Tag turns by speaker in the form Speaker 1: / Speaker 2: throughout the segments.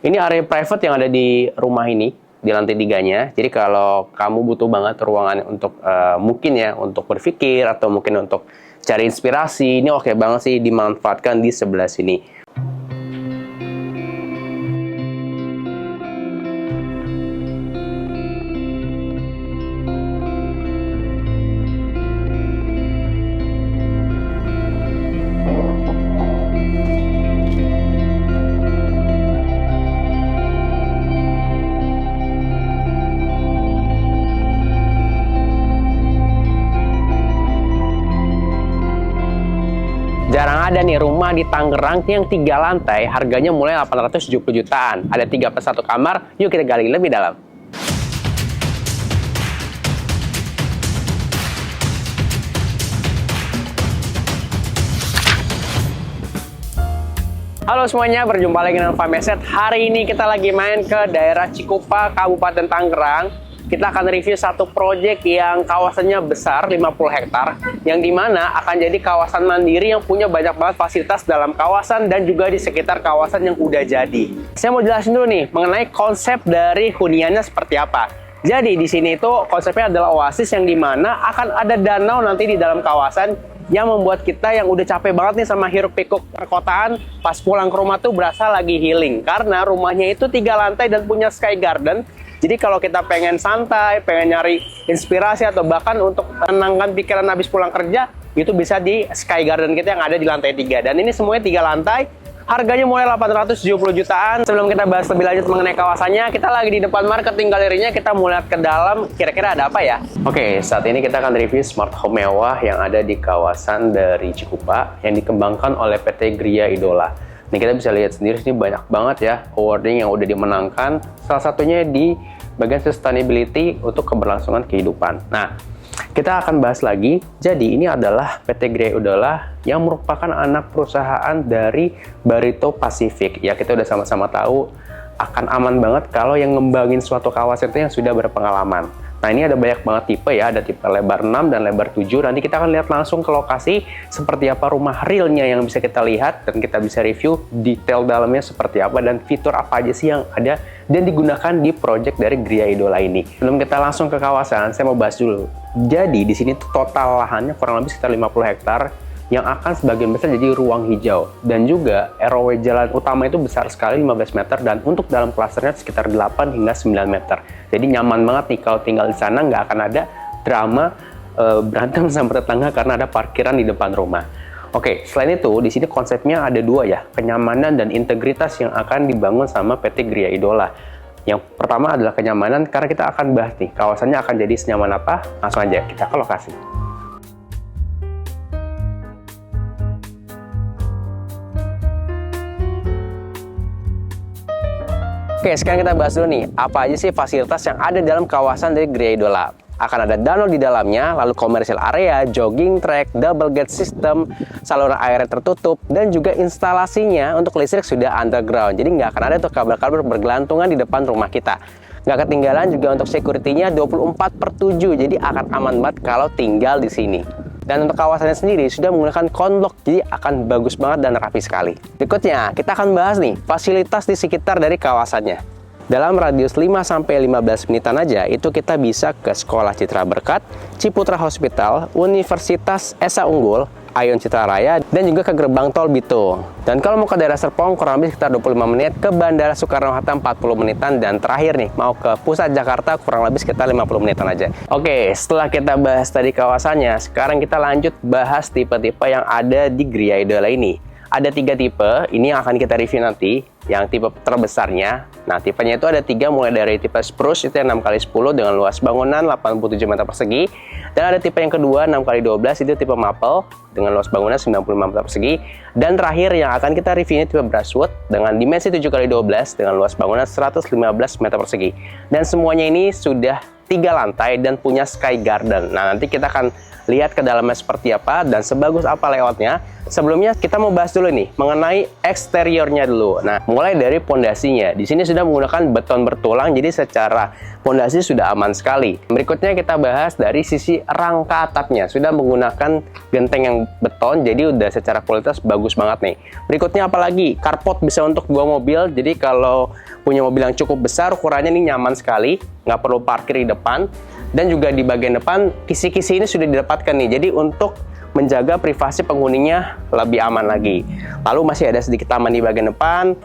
Speaker 1: Ini area private yang ada di rumah ini, di lantai 3-nya. Jadi kalau kamu butuh banget ruangan untuk mungkin ya, untuk berpikir atau mungkin untuk cari inspirasi, ini oke banget sih dimanfaatkan di sebelah sini. Jarang ada nih rumah di Tangerang yang 3 lantai, harganya mulai 870 jutaan. Ada 3 plus 1 kamar, yuk kita gali lebih dalam. Halo semuanya, berjumpa lagi dengan Fameset. Hari ini kita lagi main ke daerah Cikupa, Kabupaten Tangerang. Kita akan review satu proyek yang kawasannya besar, 50 hektar, yang dimana akan jadi kawasan mandiri yang punya banyak banget fasilitas dalam kawasan dan juga di sekitar kawasan yang udah jadi. Saya mau jelasin dulu nih mengenai konsep dari huniannya seperti apa. Jadi di sini itu konsepnya adalah oasis yang dimana akan ada danau nanti di dalam kawasan yang membuat kita yang udah capek banget nih sama hiruk pikuk perkotaan, pas pulang ke rumah tuh berasa lagi healing. Karena rumahnya itu 3 lantai dan punya sky garden. Jadi kalau kita pengen santai, pengen nyari inspirasi atau bahkan untuk menenangkan pikiran habis pulang kerja, itu bisa di Sky Garden kita yang ada di lantai 3. Dan ini semuanya 3 lantai, harganya mulai 870 jutaan. Sebelum kita bahas lebih lanjut mengenai kawasannya, kita lagi di depan marketing galerinya, kita mau lihat ke dalam, kira-kira ada apa ya? Oke, saat ini kita akan review smart home mewah yang ada di kawasan dari Cikupa, yang dikembangkan oleh PT Gria Idola. Ini kita bisa lihat sendiri, sini banyak banget ya awarding yang udah dimenangkan. Salah satunya di bagian sustainability untuk keberlangsungan kehidupan. Nah, kita akan bahas lagi. Jadi ini adalah PT Gria Idola yang merupakan anak perusahaan dari Barito Pacific. Ya, kita udah sama-sama tahu akan aman banget kalau yang ngembangin suatu kawasan itu yang sudah berpengalaman. Nah, ini ada banyak banget tipe ya, ada tipe lebar 6 dan lebar 7. Nanti kita akan lihat langsung ke lokasi seperti apa rumah realnya yang bisa kita lihat dan kita bisa review detail dalamnya seperti apa dan fitur apa aja sih yang ada dan digunakan di project dari Gria Idola ini. Sebelum kita langsung ke kawasan, saya mau bahas dulu. Jadi di sini total lahannya kurang lebih sekitar 50 hektar yang akan sebagian besar jadi ruang hijau. Dan juga ROW jalan utama itu besar sekali, 15 meter, dan untuk dalam klasternya sekitar 8 hingga 9 meter. Jadi nyaman banget nih kalau tinggal di sana, nggak akan ada drama berantem sama tetangga karena ada parkiran di depan rumah. Oke, selain itu di sini konsepnya ada 2 ya, kenyamanan dan integritas yang akan dibangun sama PT Gria Idola. Yang pertama adalah kenyamanan, karena kita akan bahas nih kawasannya akan jadi senyaman apa. Langsung aja kita ke lokasi. Oke, sekarang kita bahas dulu nih, apa aja sih fasilitas yang ada dalam kawasan dari Gria Idola. Akan ada danau di dalamnya, lalu komersial area, jogging track, double gate system, saluran airnya tertutup, dan juga instalasinya untuk listrik sudah underground. Jadi nggak akan ada tuh kabel-kabel bergelantungan di depan rumah kita. Nggak ketinggalan juga untuk security-nya 24/7, jadi akan aman banget kalau tinggal di sini. Dan untuk kawasannya sendiri sudah menggunakan konblok, jadi akan bagus banget dan rapi sekali. Berikutnya, kita akan bahas nih fasilitas di sekitar dari kawasannya. Dalam radius 5-15 menitan aja, itu kita bisa ke Sekolah Citra Berkat, Ciputra Hospital, Universitas Esa Unggul, Ayon Citra Raya, dan juga ke Gerbang Tol Bitung. Dan kalau mau ke daerah Serpong, kurang lebih sekitar 25 menit, ke Bandara Soekarno-Hatta 40 menitan, dan terakhir nih, mau ke pusat Jakarta kurang lebih sekitar 50 menitan aja. Oke, setelah kita bahas tadi kawasannya, sekarang kita lanjut bahas tipe-tipe yang ada di Gria Idola ini. Ada 3 tipe, ini yang akan kita review nanti, yang tipe terbesarnya. Nah, tipenya itu ada 3, mulai dari tipe Spruce, itu yang 6x10 dengan luas bangunan 87 meter persegi. Dan ada tipe yang kedua, 6x12, itu tipe Maple, dengan luas bangunan 95 meter persegi. Dan terakhir yang akan kita review ini tipe Brushwood, dengan dimensi 7x12, dengan luas bangunan 115 meter persegi. Dan semuanya ini sudah 3 lantai dan punya sky garden. Nah, nanti kita akan lihat ke dalamnya seperti apa dan sebagus apa layoutnya. Sebelumnya kita mau bahas dulu nih mengenai eksteriornya dulu. Nah, mulai dari pondasinya. Di sini sudah menggunakan beton bertulang, jadi secara pondasi sudah aman sekali. Berikutnya kita bahas dari sisi rangka atapnya. Sudah menggunakan genteng yang beton, jadi udah secara kualitas bagus banget nih. Berikutnya apalagi? Carport bisa untuk 2 mobil, jadi kalau punya mobil yang cukup besar, ukurannya ini nyaman sekali, nggak perlu parkir di depan. Dan juga di bagian depan, kisi-kisi ini sudah didapatkan nih, jadi untuk menjaga privasi penghuninya lebih aman lagi. Lalu masih ada sedikit taman di bagian depan.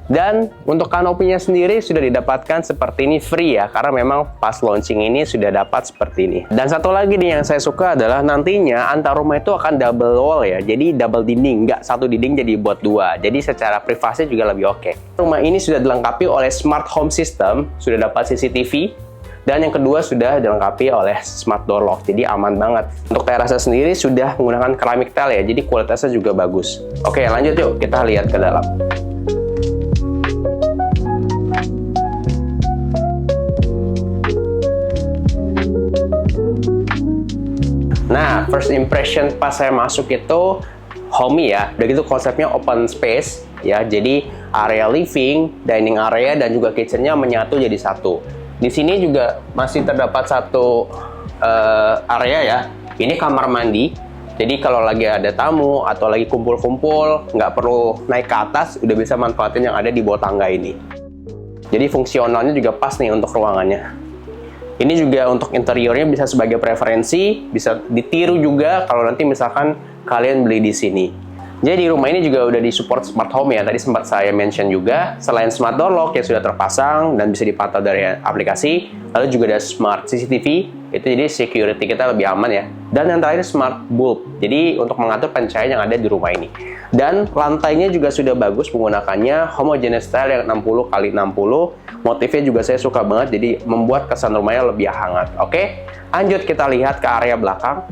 Speaker 1: Dan untuk kanopinya sendiri sudah didapatkan seperti ini free ya, karena memang pas launching ini sudah dapat seperti ini. Dan satu lagi nih yang saya suka adalah nantinya antar rumah itu akan double wall ya, jadi double dinding, nggak satu dinding jadi buat 2. Jadi secara privasi juga lebih oke. Rumah ini sudah dilengkapi oleh smart home system, sudah dapat CCTV, dan yang kedua sudah dilengkapi oleh smart door lock, jadi aman banget. Untuk terasnya sendiri sudah menggunakan keramik tile ya, jadi kualitasnya juga bagus. Oke, lanjut yuk kita lihat ke dalam. Nah, first impression pas saya masuk itu homey ya. Udah gitu konsepnya open space ya. Jadi area living, dining area, dan juga kitchennya menyatu jadi satu. Di sini juga masih terdapat satu area ya. Ini kamar mandi. Jadi kalau lagi ada tamu atau lagi kumpul-kumpul, nggak perlu naik ke atas, udah bisa manfaatin yang ada di bawah tangga ini. Jadi fungsionalnya juga pas nih untuk ruangannya. Ini juga untuk interiornya bisa sebagai preferensi, bisa ditiru juga kalau nanti misalkan kalian beli di sini. Jadi rumah ini juga udah disupport smart home ya, tadi sempat saya mention juga. Selain smart door lock yang sudah terpasang dan bisa dipantau dari aplikasi, lalu juga ada smart CCTV, itu jadi security kita lebih aman ya. Dan yang terakhir smart bulb, jadi untuk mengatur pencahayaan yang ada di rumah ini. Dan lantainya juga sudah bagus menggunakannya homogeneous style yang 60x60. Motifnya juga saya suka banget, jadi membuat kesan rumahnya lebih hangat. Oke, lanjut kita lihat ke area belakang.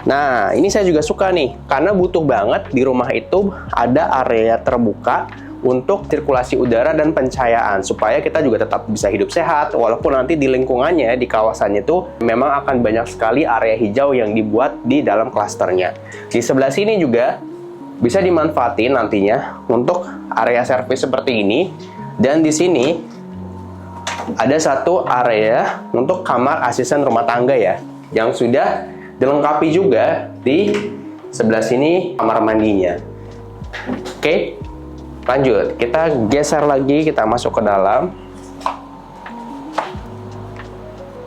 Speaker 1: Nah, ini saya juga suka nih, karena butuh banget di rumah itu ada area terbuka untuk sirkulasi udara dan pencahayaan, supaya kita juga tetap bisa hidup sehat, walaupun nanti di lingkungannya, di kawasannya itu memang akan banyak sekali area hijau yang dibuat di dalam klasternya. Di sebelah sini juga bisa dimanfaatin nantinya untuk area servis seperti ini, dan di sini ada satu area untuk kamar asisten rumah tangga ya, yang sudah dilengkapi juga di sebelah sini kamar mandinya. Oke, lanjut. Kita geser lagi, kita masuk ke dalam.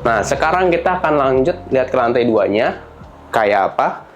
Speaker 1: Nah, sekarang kita akan lanjut lihat ke lantai 2-nya. Kayak apa?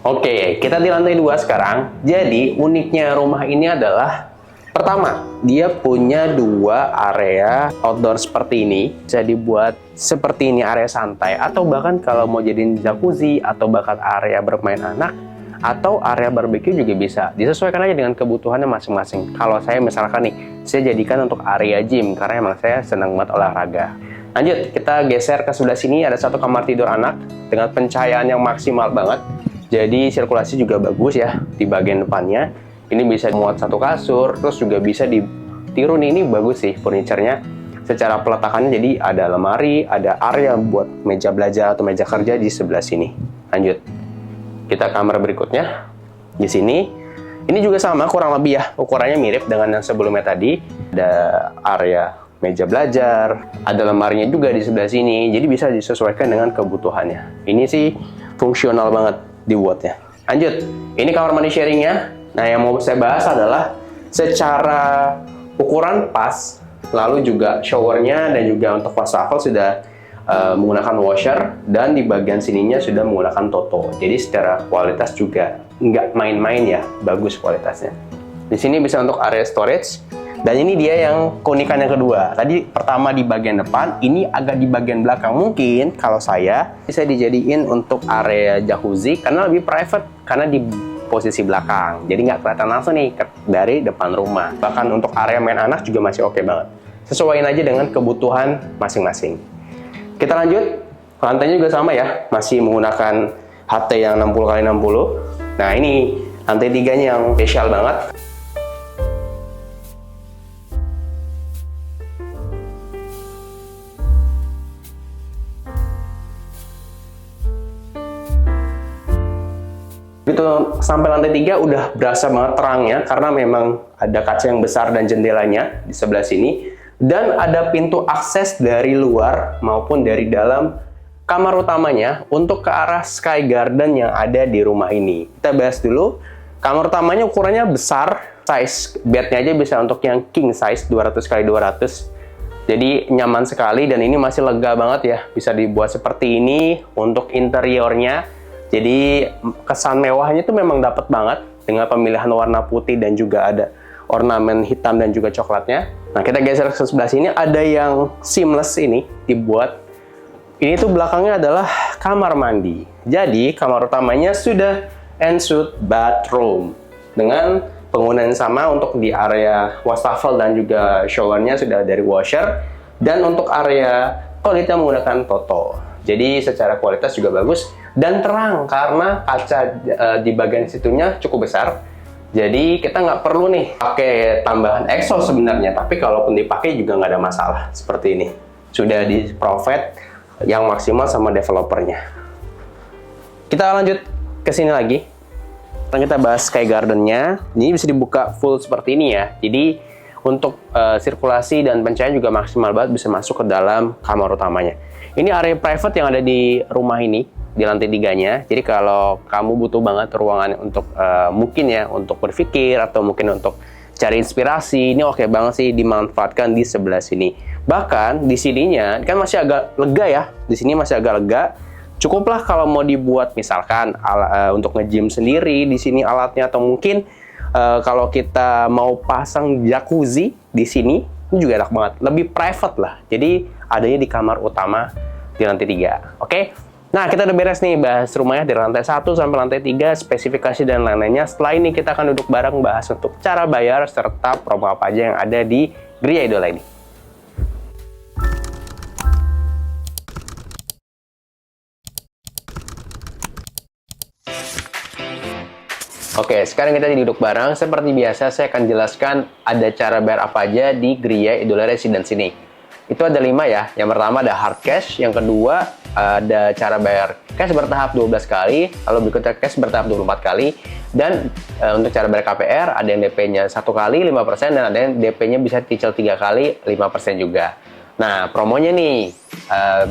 Speaker 1: Oke, kita di lantai 2 sekarang. Jadi, uniknya rumah ini adalah pertama, dia punya 2 area outdoor seperti ini. Bisa dibuat seperti ini area santai, atau bahkan kalau mau jadiin jacuzzi, atau bahkan area bermain anak, atau area barbecue juga bisa. Disesuaikan aja dengan kebutuhannya masing-masing. Kalau saya misalkan nih, saya jadikan untuk area gym, karena emang saya senang banget olahraga. Lanjut, kita geser ke sebelah sini, ada satu kamar tidur anak dengan pencahayaan yang maksimal banget. Jadi sirkulasi juga bagus ya di bagian depannya. Ini bisa muat satu kasur, terus juga bisa ditiru nih, ini bagus sih furniturnya. Secara peletakannya jadi ada lemari, ada area buat meja belajar atau meja kerja di sebelah sini. Lanjut. Kita kamar berikutnya. Di sini, ini juga sama kurang lebih ya, ukurannya mirip dengan yang sebelumnya tadi. Ada area meja belajar, ada lemarinya juga di sebelah sini. Jadi bisa disesuaikan dengan kebutuhannya. Ini sih fungsional banget dibuatnya. Lanjut, ini kamar mandi sharingnya. Nah, yang mau saya bahas adalah secara ukuran pas, lalu juga showernya dan juga untuk wastafel sudah menggunakan washer, dan di bagian sininya sudah menggunakan toto. Jadi secara kualitas juga nggak main-main ya, bagus kualitasnya. Di sini bisa untuk area storage. Dan ini dia yang keunikan yang kedua. Tadi pertama di bagian depan, ini agak di bagian belakang. Mungkin kalau saya bisa dijadiin untuk area jacuzzi karena lebih private, karena di posisi belakang. Jadi nggak kelihatan langsung nih dari depan rumah. Bahkan untuk area main anak juga masih oke banget. Sesuaiin aja dengan kebutuhan masing-masing. Kita lanjut. Lantainya juga sama ya, masih menggunakan HT yang 60x60. Nah ini lantai 3-nya yang spesial banget. Itu sampai lantai 3 udah berasa banget terangnya karena memang ada kaca yang besar dan jendelanya di sebelah sini, dan ada pintu akses dari luar maupun dari dalam kamar utamanya untuk ke arah sky garden yang ada di rumah ini. Kita bahas dulu. Kamar utamanya ukurannya besar, size bednya aja bisa untuk yang king size 200x200. Jadi nyaman sekali, dan ini masih lega banget ya, bisa dibuat seperti ini untuk interiornya. Jadi kesan mewahnya itu memang dapat banget dengan pemilihan warna putih dan juga ada ornamen hitam dan juga coklatnya. Nah kita geser ke sebelah sini, ada yang seamless ini dibuat. Ini tuh belakangnya adalah kamar mandi. Jadi kamar utamanya sudah ensuite bathroom dengan penggunaan sama untuk di area wastafel dan juga showernya sudah dari washer, dan untuk area toiletnya menggunakan Toto. Jadi secara kualitas juga bagus dan terang karena kaca di bagian situnya cukup besar. Jadi kita nggak perlu nih pakai tambahan exhaust sebenarnya, tapi kalaupun dipakai juga nggak ada masalah. Seperti ini sudah di provide yang maksimal sama developernya. Kita lanjut ke sini lagi. Kita bahas sky gardennya. Ini bisa dibuka full seperti ini ya. Jadi untuk sirkulasi dan pencahayaan juga maksimal banget, bisa masuk ke dalam kamar utamanya. Ini area private yang ada di rumah ini, di lantai 3-nya. Jadi kalau kamu butuh banget ruangan untuk mungkin ya untuk berpikir atau mungkin untuk cari inspirasi, ini oke banget sih dimanfaatkan di sebelah sini. Bahkan di sininya kan masih agak lega ya. Di sini masih agak lega. Cukuplah kalau mau dibuat misalkan untuk nge-gym sendiri di sini alatnya, atau mungkin kalau kita mau pasang jacuzzi di sini, ini juga enak banget. Lebih private lah. Jadi adanya di kamar utama di lantai 3. Oke? Nah, kita udah beres nih bahas rumahnya dari lantai 1 sampai lantai 3, spesifikasi dan lain-lainnya. Setelah ini kita akan duduk bareng bahas untuk cara bayar serta promo apa aja yang ada di Gria Idola ini. Oke, sekarang kita duduk bareng. Seperti biasa, saya akan jelaskan ada cara bayar apa aja di Gria Idola Residence ini. Itu ada 5 ya. Yang pertama ada hard cash, yang kedua ada cara bayar cash bertahap 12 kali, lalu berikutnya cash bertahap 24 kali, dan untuk cara bayar KPR ada yang DP-nya 1 kali 5%, dan ada yang DP-nya bisa cicil 3 kali 5% juga. Nah, promonya nih,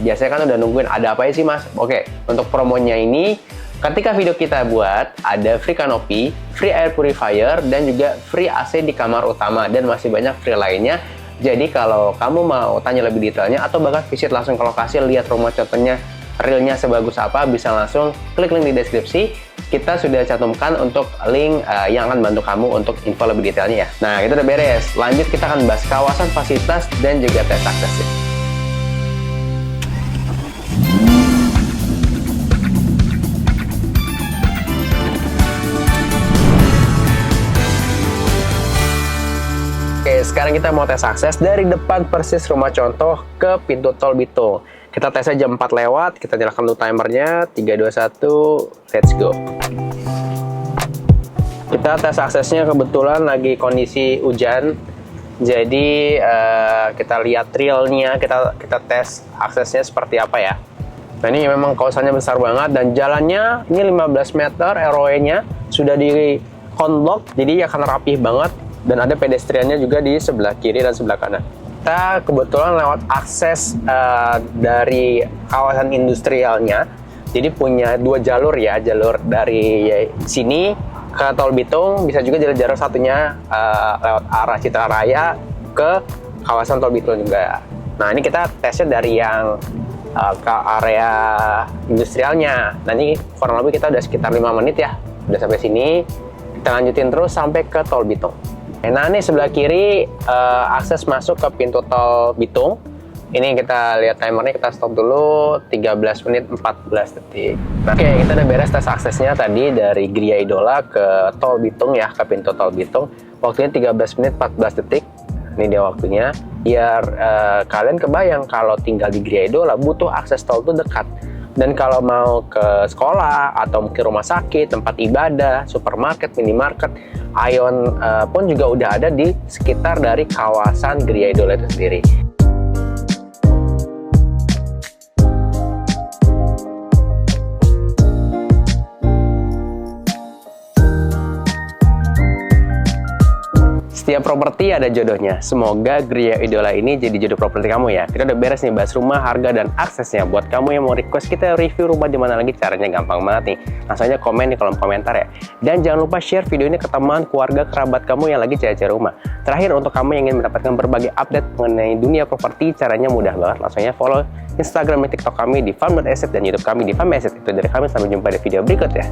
Speaker 1: biasanya kan udah nungguin ada apa sih mas? Oke, untuk promonya ini, ketika video kita buat, ada free canopy, free air purifier, dan juga free AC di kamar utama, dan masih banyak free lainnya. Jadi kalau kamu mau tanya lebih detailnya atau bahkan visit langsung ke lokasi, lihat rumah contohnya realnya sebagus apa, bisa langsung klik link di deskripsi. Kita sudah cantumkan untuk link yang akan bantu kamu untuk info lebih detailnya ya. Nah, itu udah beres. Lanjut kita akan bahas kawasan fasilitas dan juga tes aksesnya. Oke, sekarang kita mau tes akses dari depan persis rumah contoh ke pintu tol Bitung. Kita tesnya jam 4 lewat, kita nyalakan dulu timernya, 3, 2, 1, let's go. Kita tes aksesnya kebetulan lagi kondisi hujan, jadi kita lihat realnya, kita tes aksesnya seperti apa ya. Nah ini memang kawasannya besar banget, dan jalannya ini 15 meter, ROE-nya sudah di konblok, jadi akan rapih banget. Dan ada pedestriannya juga di sebelah kiri dan sebelah kanan. Kita kebetulan lewat akses dari kawasan industrialnya. Jadi punya 2 jalur ya, jalur dari sini ke Tol Bitung, bisa juga jalur satunya lewat arah Citra Raya ke kawasan Tol Bitung juga. Nah ini kita tesnya dari yang ke area industrialnya. Nah ini kurang lebih kita udah sekitar 5 menit ya, udah sampai sini. Kita lanjutin terus sampai ke Tol Bitung. Nah ini sebelah kiri akses masuk ke pintu tol Bitung. Ini kita lihat timernya, kita stop dulu 13 menit 14 detik. Oke, kita udah beres tes aksesnya tadi dari Gria Idola ke tol Bitung ya, ke pintu tol Bitung. Waktunya 13 menit 14 detik. Ini dia waktunya. Biar kalian kebayang kalau tinggal di Gria Idola butuh akses tol itu dekat. Dan kalau mau ke sekolah atau mungkin rumah sakit, tempat ibadah, supermarket, minimarket, Ion pun juga udah ada di sekitar dari kawasan Gria Idola itu sendiri. Setiap properti ada jodohnya. Semoga Gria Idola ini jadi jodoh properti kamu ya. Kita udah beres nih bahas rumah, harga, dan aksesnya. Buat kamu yang mau request kita review rumah di mana lagi, caranya gampang banget nih. Langsung aja komen di kolom komentar ya. Dan jangan lupa share video ini ke teman, keluarga, kerabat kamu yang lagi cari-cari rumah. Terakhir, untuk kamu yang ingin mendapatkan berbagai update mengenai dunia properti, caranya mudah banget. Langsung aja follow Instagram dan TikTok kami di Farm.Asset dan YouTube kami di Farm Asset. Itu dari kami, sampai jumpa di video berikut ya.